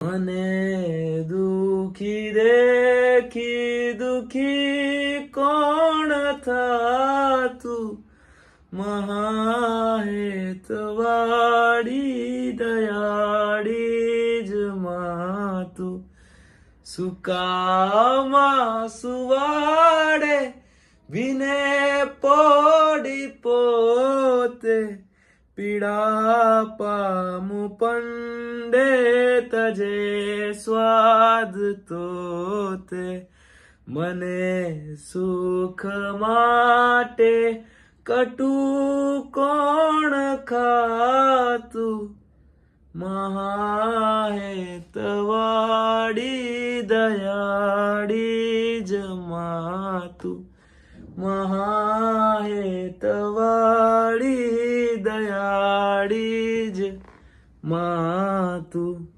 મને દુખી દેખી દુખી કોણ થાતું, મહાહેતવાડી દયાળી જ માતું. સુકામાં સુવાડે વિને પોડી પોતે, પીડા પામુ પંડે તજે સ્વાદ તોતે. મને સુખ માટે કટુ કોણ ખાતું, મહાહેતવાડી દયાળી જ માતું. મહાહેતવાડી દયાળી જ માતું.